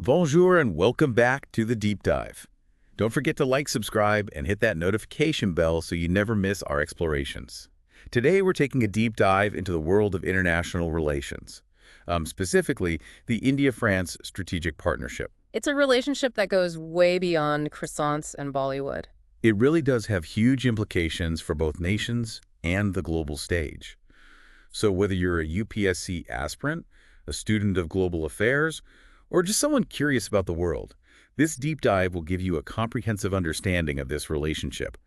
Bonjour and welcome back to the Deep Dive. Don't forget to like, subscribe, and hit that notification bell so you never miss our explorations. Today we're taking a deep dive into the world of international relations, specifically the India-France Strategic Partnership. It's a relationship that goes way beyond croissants and Bollywood. It really does have huge implications for both nations and the global stage. So whether you're a UPSC aspirant, a student of global affairs, or just someone curious about the world, this deep dive will give you a comprehensive understanding of this relationship,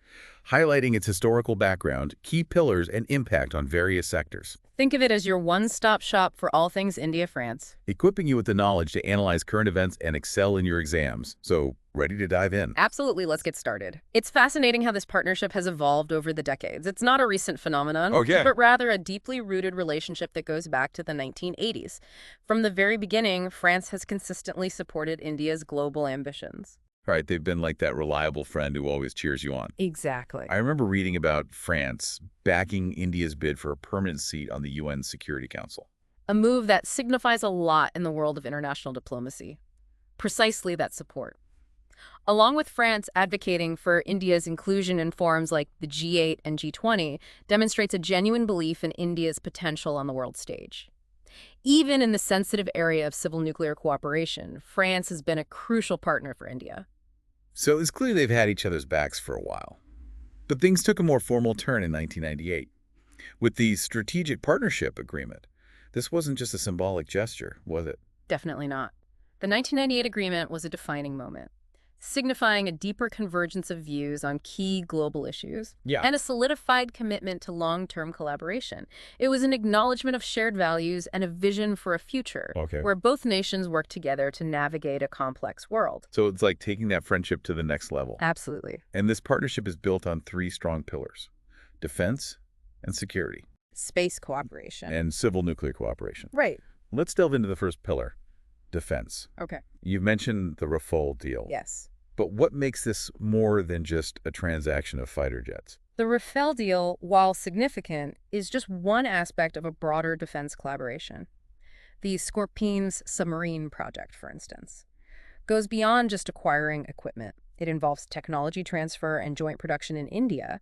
highlighting its historical background, key pillars, and impact on various sectors. Think of it as your one-stop shop for all things India-France. Equipping you with the knowledge to analyze current events and excel in your exams. So, ready to dive in? Absolutely, let's get started. It's fascinating how this partnership has evolved over the decades. It's not a recent phenomenon, but rather a deeply rooted relationship that goes back to the 1980s. From the very beginning, France has consistently supported India's global ambitions. Right, they've been like that reliable friend who always cheers you on. Exactly. I remember reading about France backing India's bid for a permanent seat on the UN Security Council. A move that signifies a lot in the world of international diplomacy. Precisely that support. Along with France advocating for India's inclusion in forums like the G8 and G20 demonstrates a genuine belief in India's potential on the world stage. Even in the sensitive area of civil nuclear cooperation, France has been a crucial partner for India. So it's clear they've had each other's backs for a while. But things took a more formal turn in 1998. With the Strategic Partnership Agreement, this wasn't just a symbolic gesture, was it? Definitely not. The 1998 agreement was a defining moment, signifying a deeper convergence of views on key global issues and a solidified commitment to long-term collaboration. It was an acknowledgement of shared values and a vision for a future where both nations work together to navigate a complex world. So it's like taking that friendship to the next level. Absolutely. And this partnership is built on three strong pillars: defense and security. Space cooperation. And civil nuclear cooperation. Right. Let's delve into the first pillar. Defense. Okay. You've mentioned the Rafale deal. Yes. But what makes this more than just a transaction of fighter jets? The Rafale deal, while significant, is just one aspect of a broader defense collaboration. The Scorpiones submarine project, for instance, goes beyond just acquiring equipment. It involves technology transfer and joint production in India,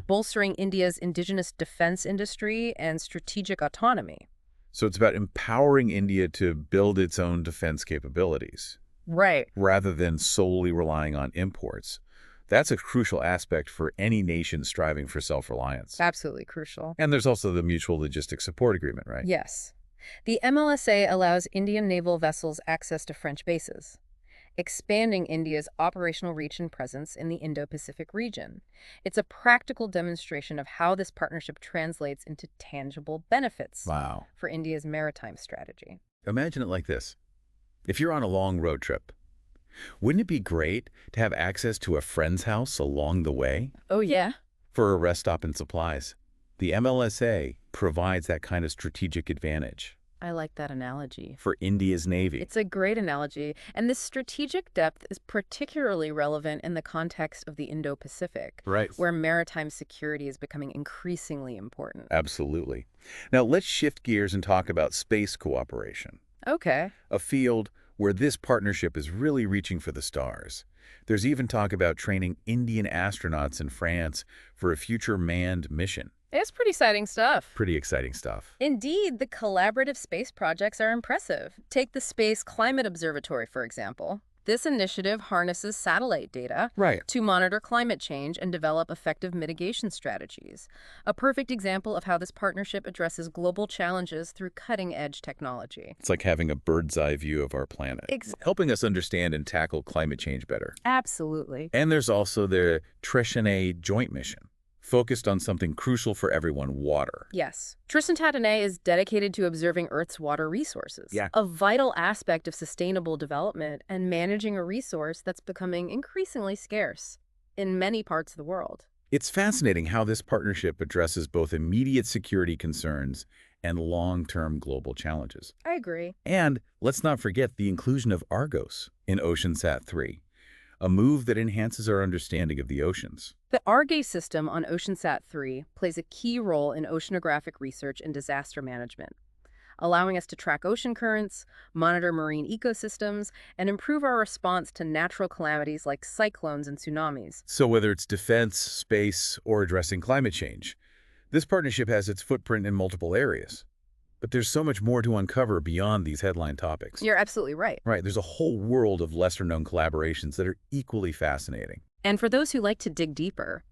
bolstering India's indigenous defense industry and strategic autonomy. So it's about empowering India to build its own defense capabilities. Right. Rather than solely relying on imports. That's a crucial aspect for any nation striving for self-reliance. Absolutely crucial. And there's also the Mutual Logistics Support Agreement, right? Yes. The MLSA allows Indian naval vessels access to French bases, expanding India's operational reach and presence in the Indo-Pacific region. It's a practical demonstration of how this partnership translates into tangible benefits for India's maritime strategy. Imagine it like this. If you're on a long road trip, wouldn't it be great to have access to a friend's house along the way? Oh, yeah. For a rest stop and supplies. The MLSA provides that kind of strategic advantage. I like that analogy. For India's Navy. It's a great analogy, and this strategic depth is particularly relevant in the context of the Indo-Pacific, where maritime security is becoming increasingly important. Absolutely. Now let's shift gears and talk about space cooperation. Okay. A field where this partnership is really reaching for the stars. There's even talk about training Indian astronauts in France for a future manned mission. It's pretty exciting stuff. Pretty exciting stuff. Indeed, the collaborative space projects are impressive. Take the Space Climate Observatory, for example. This initiative harnesses satellite data to monitor climate change and develop effective mitigation strategies. A perfect example of how this partnership addresses global challenges through cutting-edge technology. It's like having a bird's-eye view of our planet, helping us understand and tackle climate change better. Absolutely. And there's also the Tristan joint mission, focused on something crucial for everyone: water. Yes. Tristan is dedicated to observing Earth's water resources, a vital aspect of sustainable development and managing a resource that's becoming increasingly scarce in many parts of the world. It's fascinating how this partnership addresses both immediate security concerns and long-term global challenges. I agree. And let's not forget the inclusion of Argos in OceanSat-3. A move that enhances our understanding of the oceans. The Argos system on OceanSat-3 plays a key role in oceanographic research and disaster management. allowing us to track ocean currents, monitor marine ecosystems, and improve our response to natural calamities like cyclones and tsunamis. So whether it's defense, space, or addressing climate change, this partnership has its footprint in multiple areas. But there's so much more to uncover beyond these headline topics. You're absolutely right. Right, there's a whole world of lesser-known collaborations that are equally fascinating. And for those who like to dig deeper,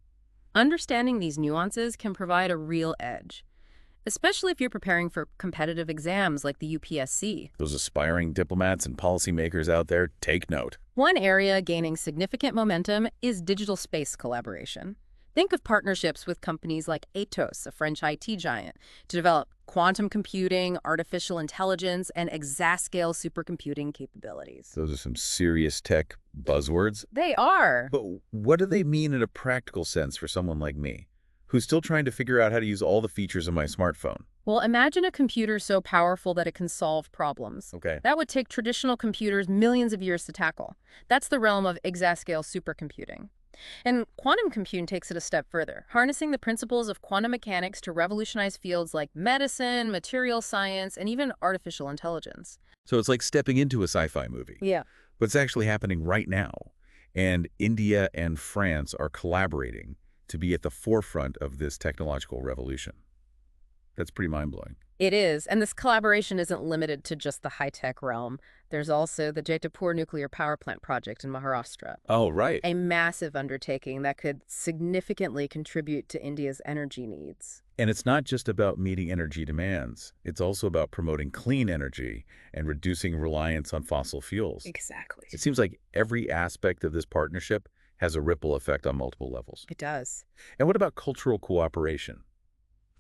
understanding these nuances can provide a real edge, especially if you're preparing for competitive exams like the UPSC. Those aspiring diplomats and policymakers out there, take note. One area gaining significant momentum is digital space collaboration. Think of partnerships with companies like Atos, a French IT giant, to develop quantum computing, artificial intelligence, and exascale supercomputing capabilities. Those are some serious tech buzzwords. They are. But what do they mean in a practical sense for someone like me, who's still trying to figure out how to use all the features of my smartphone? Well, imagine a computer so powerful that it can solve problems. Okay. That would take traditional computers millions of years to tackle. That's the realm of exascale supercomputing. And quantum computing takes it a step further, harnessing the principles of quantum mechanics to revolutionize fields like medicine, material science, and even artificial intelligence. So it's like stepping into a sci-fi movie. Yeah. But it's actually happening right now. And India and France are collaborating to be at the forefront of this technological revolution. That's pretty mind-blowing. It is, and this collaboration isn't limited to just the high-tech realm. There's also the Jaitapur nuclear power plant project in Maharashtra, Oh, right. a massive undertaking that could significantly contribute to India's energy needs. And it's not just about meeting energy demands. It's also about promoting clean energy and reducing reliance on fossil fuels. Exactly. It seems like every aspect of this partnership has a ripple effect on multiple levels. It does. And what about cultural cooperation?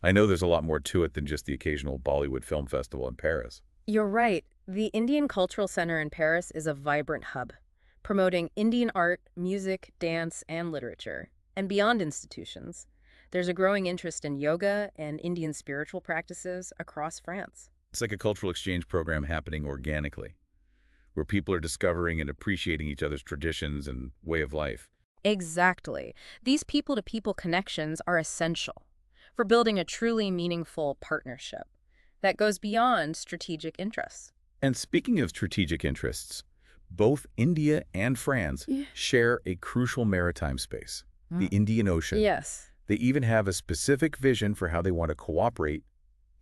I know there's a lot more to it than just the occasional Bollywood film festival in Paris. You're right. The Indian Cultural Center in Paris is a vibrant hub, promoting Indian art, music, dance, and literature. And beyond institutions, there's a growing interest in yoga and Indian spiritual practices across France. It's like a cultural exchange program happening organically, where people are discovering and appreciating each other's traditions and way of life. Exactly. These people-to-people connections are essential for building a truly meaningful partnership that goes beyond strategic interests. And speaking of strategic interests, both India and France share a crucial maritime space, the Indian Ocean. Yes. They even have a specific vision for how they want to cooperate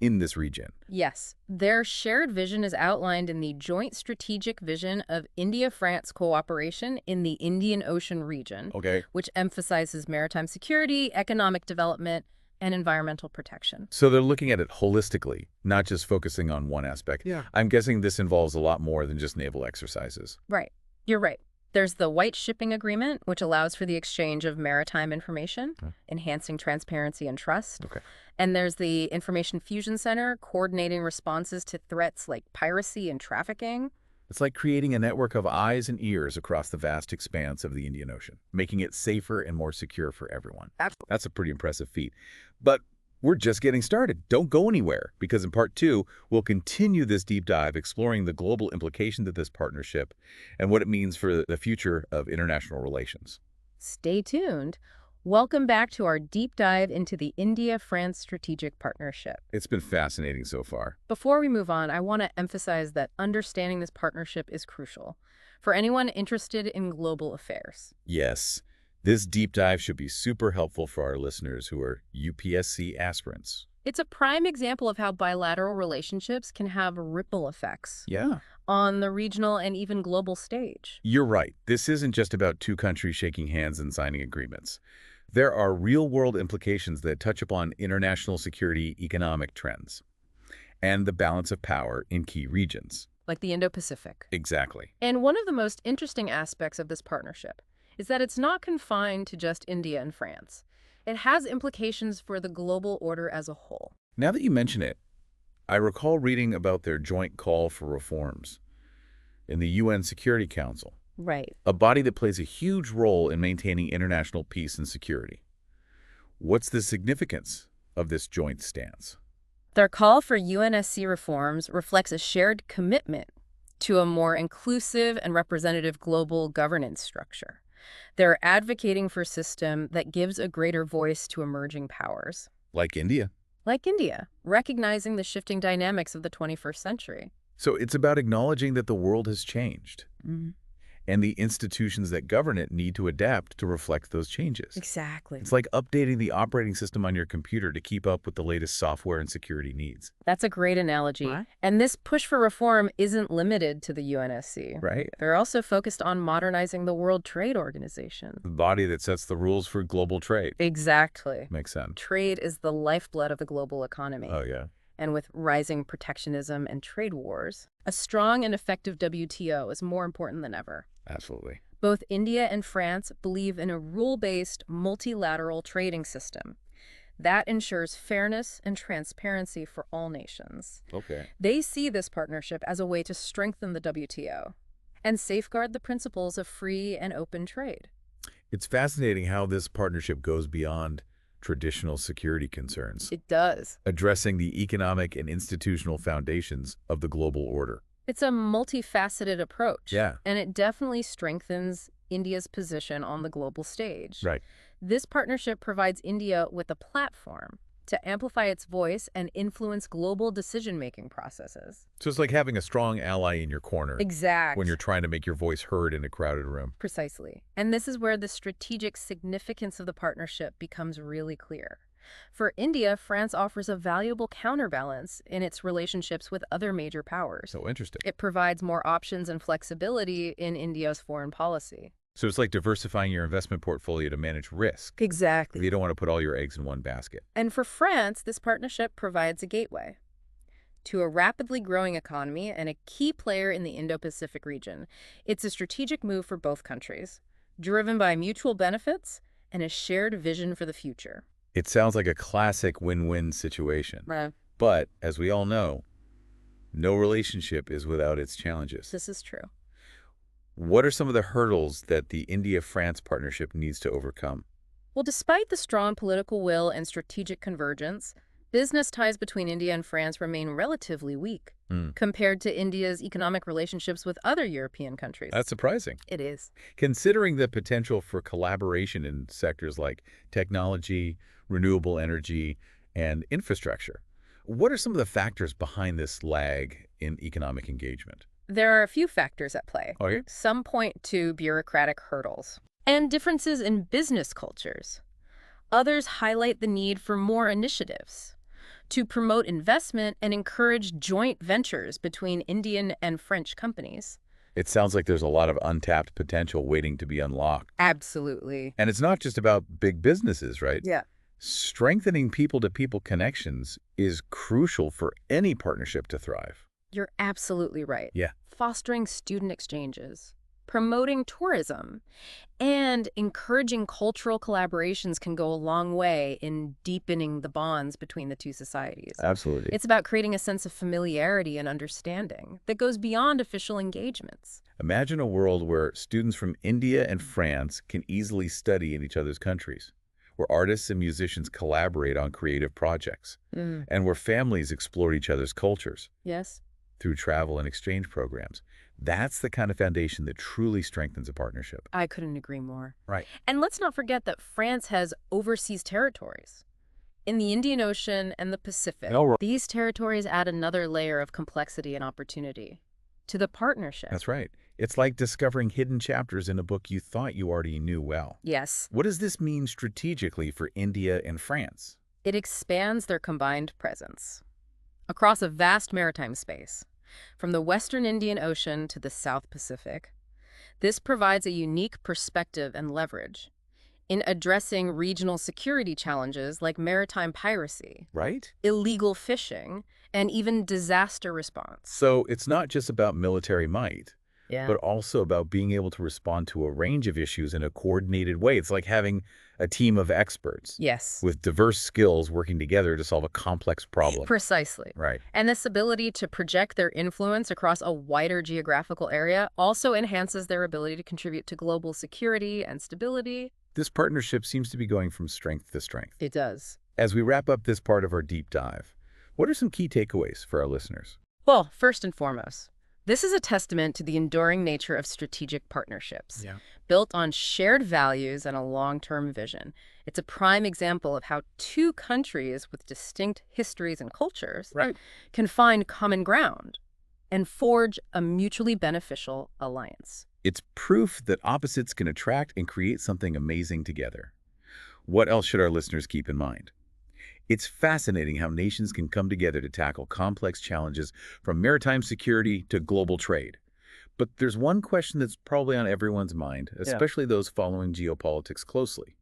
in this region. Yes. Their shared vision is outlined in the Joint Strategic Vision of India-France Cooperation in the Indian Ocean region, Okay. which emphasizes maritime security, economic development, and environmental protection. So they're looking at it holistically, not just focusing on one aspect. Yeah. I'm guessing this involves a lot more than just naval exercises. Right. You're right. There's the White Shipping Agreement, which allows for the exchange of maritime information, enhancing transparency and trust. Okay. And there's the Information Fusion Center, coordinating responses to threats like piracy and trafficking. It's like creating a network of eyes and ears across the vast expanse of the Indian Ocean, making it safer and more secure for everyone. Absolutely. That's a pretty impressive feat. But we're just getting started. Don't go anywhere, because in Part 2, we'll continue this deep dive exploring the global implications of this partnership and what it means for the future of international relations. Stay tuned. Welcome back to our deep dive into the India-France strategic partnership. It's been fascinating so far. Before we move on, I want to emphasize that understanding this partnership is crucial for anyone interested in global affairs. Yes, this deep dive should be super helpful for our listeners who are UPSC aspirants. It's a prime example of how bilateral relationships can have ripple effects Yeah. on the regional and even global stage. You're right. This isn't just about two countries shaking hands and signing agreements. There are real-world implications that touch upon international security, economic trends, and the balance of power in key regions. Like the Indo-Pacific. Exactly. And one of the most interesting aspects of this partnership is that it's not confined to just India and France. It has implications for the global order as a whole. Now that you mention it, I recall reading about their joint call for reforms in the UN Security Council, Right. a body that plays a huge role in maintaining international peace and security. What's the significance of this joint stance? Their call for UNSC reforms reflects a shared commitment to a more inclusive and representative global governance structure. They're advocating for a system that gives a greater voice to emerging powers. Like India. like India, recognizing the shifting dynamics of the 21st century. So it's about acknowledging that the world has changed, Mhm. and the institutions that govern it need to adapt to reflect those changes. Exactly. It's like updating the operating system on your computer to keep up with the latest software and security needs. That's a great analogy. Right. And this push for reform isn't limited to the UNSC. Right? They're also focused on modernizing the World Trade Organization. The body that sets the rules for global trade. Exactly. Makes sense. Trade is the lifeblood of the global economy. Oh, yeah. And with rising protectionism and trade wars, a strong and effective WTO is more important than ever. Absolutely. Both India and France believe in a rule-based, multilateral trading system that ensures fairness and transparency for all nations. Okay. They see this partnership as a way to strengthen the WTO and safeguard the principles of free and open trade. It's fascinating how this partnership goes beyond traditional security concerns, It does. addressing the economic and institutional foundations of the global order. It's a multifaceted approach. Yeah. And it definitely strengthens India's position on the global stage. Right. This partnership provides India with a platform to amplify its voice and influence global decision-making processes. So it's like having a strong ally in your corner Exactly. when you're trying to make your voice heard in a crowded room. Precisely. And this is where the strategic significance of the partnership becomes really clear. For India, France offers a valuable counterbalance in its relationships with other major powers. So interesting. It provides more options and flexibility in India's foreign policy. So it's like diversifying your investment portfolio to manage risk. Exactly. You don't want to put all your eggs in one basket. And for France, this partnership provides a gateway to a rapidly growing economy and a key player in the Indo-Pacific region. It's a strategic move for both countries, driven by mutual benefits and a shared vision for the future. It sounds like a classic win-win situation. Right. But, as we all know, no relationship is without its challenges. This is true. What are some of the hurdles that the India-France partnership needs to overcome? Well, despite the strong political will and strategic convergence, business ties between India and France remain relatively weak compared to India's economic relationships with other European countries. That's surprising. It is. Considering the potential for collaboration in sectors like technology, renewable energy, and infrastructure, what are some of the factors behind this lag in economic engagement? There are a few factors at play. Okay. Some point to bureaucratic hurdles and differences in business cultures. Others highlight the need for more initiatives to promote investment and encourage joint ventures between Indian and French companies. It sounds like there's a lot of untapped potential waiting to be unlocked. Absolutely. And it's not just about big businesses, right? Yeah. Strengthening people-to-people connections is crucial for any partnership to thrive. You're absolutely right. Yeah. Fostering student exchanges, promoting tourism, and encouraging cultural collaborations can go a long way in deepening the bonds between the two societies. Absolutely. It's about creating a sense of familiarity and understanding that goes beyond official engagements. Imagine a world where students from India and France can easily study in each other's countries, where artists and musicians collaborate on creative projects, and where families explore each other's cultures Yes? through travel and exchange programs. That's the kind of foundation that truly strengthens a partnership. I couldn't agree more. Right. And let's not forget that France has overseas territories in the Indian Ocean and the Pacific. Oh, right. These territories add another layer of complexity and opportunity to the partnership. That's right. It's like discovering hidden chapters in a book you thought you already knew well. Yes. What does this mean strategically for India and France? It expands their combined presence across a vast maritime space, from the Western Indian Ocean to the South Pacific. This provides a unique perspective and leverage in addressing regional security challenges like maritime piracy, Right? illegal fishing, and even disaster response. So it's not just about military might, Yeah. but also about being able to respond to a range of issues in a coordinated way. It's like having a team of experts Yes. with diverse skills working together to solve a complex problem. Precisely. Right. And this ability to project their influence across a wider geographical area also enhances their ability to contribute to global security and stability. This partnership seems to be going from strength to strength. It does. As we wrap up this part of our deep dive, what are some key takeaways for our listeners? Well, first and foremost, This is a testament to the enduring nature of strategic partnerships, Yeah. built on shared values and a long-term vision. It's a prime example of how two countries with distinct histories and cultures Right. can find common ground and forge a mutually beneficial alliance. It's proof that opposites can attract and create something amazing together. What else should our listeners keep in mind? It's fascinating how nations can come together to tackle complex challenges from maritime security to global trade. But there's one question that's probably on everyone's mind, especially those following geopolitics closely.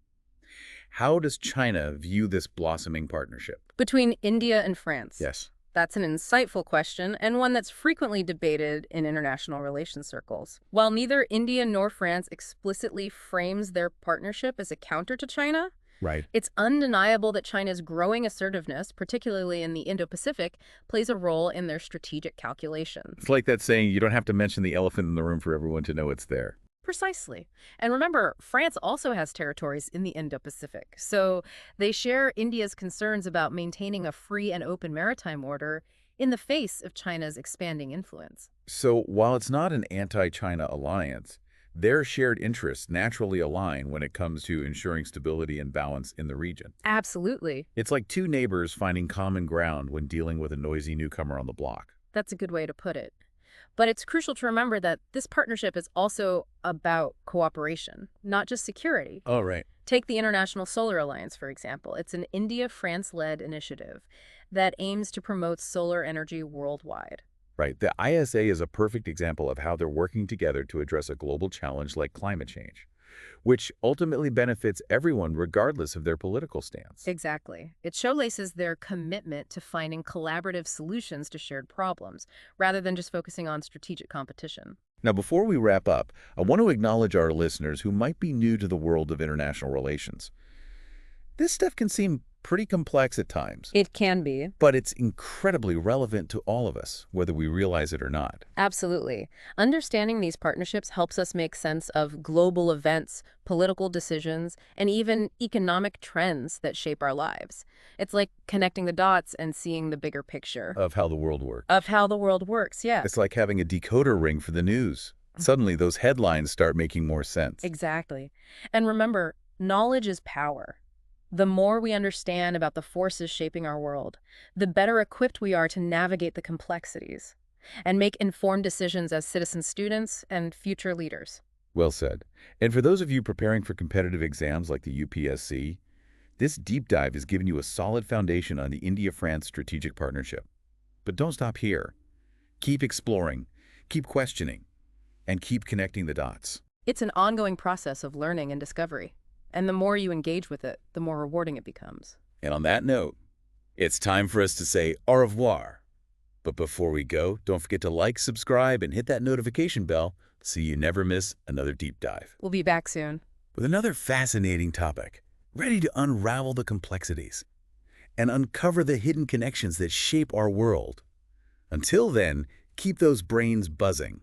How does China view this blossoming partnership? Between India and France. Yes. That's an insightful question, and one that's frequently debated in international relations circles. While neither India nor France explicitly frames their partnership as a counter to China, Right. it's undeniable that China's growing assertiveness, particularly in the Indo-Pacific, plays a role in their strategic calculations. It's like that saying, you don't have to mention the elephant in the room for everyone to know it's there. Precisely. And remember, France also has territories in the Indo-Pacific, so they share India's concerns about maintaining a free and open maritime order in the face of China's expanding influence. So while it's not an anti-China alliance, their shared interests naturally align when it comes to ensuring stability and balance in the region. Absolutely. It's like two neighbors finding common ground when dealing with a noisy newcomer on the block. That's a good way to put it. But it's crucial to remember that this partnership is also about cooperation, not just security. Oh, right. Take the International Solar Alliance, for example. It's an India-France-led initiative that aims to promote solar energy worldwide. Right. The ISA is a perfect example of how they're working together to address a global challenge like climate change, which ultimately benefits everyone regardless of their political stance. Exactly. It showcases their commitment to finding collaborative solutions to shared problems, rather than just focusing on strategic competition. Now, before we wrap up, I want to acknowledge our listeners who might be new to the world of international relations. This stuff can seem pretty complex at times, It can be. but it's incredibly relevant to all of us, whether we realize it or not. Absolutely. Understanding these partnerships helps us make sense of global events, political decisions, and even economic trends that shape our lives. It's like connecting the dots and seeing the bigger picture Of how the world works. of how the world works, yeah. It's like having a decoder ring for the news. Suddenly, those headlines start making more sense. Exactly. And remember, knowledge is power. The more we understand about the forces shaping our world, the better equipped we are to navigate the complexities and make informed decisions as citizen students and future leaders. Well said. And for those of you preparing for competitive exams like the UPSC, this deep dive has given you a solid foundation on the India-France strategic partnership. But don't stop here. Keep exploring, keep questioning, and keep connecting the dots. It's an ongoing process of learning and discovery. And the more you engage with it, the more rewarding it becomes. And on that note, it's time for us to say au revoir. But before we go, don't forget to like, subscribe, and hit that notification bell so you never miss another deep dive. We'll be back soon. With another fascinating topic, ready to unravel the complexities and uncover the hidden connections that shape our world. Until then, keep those brains buzzing.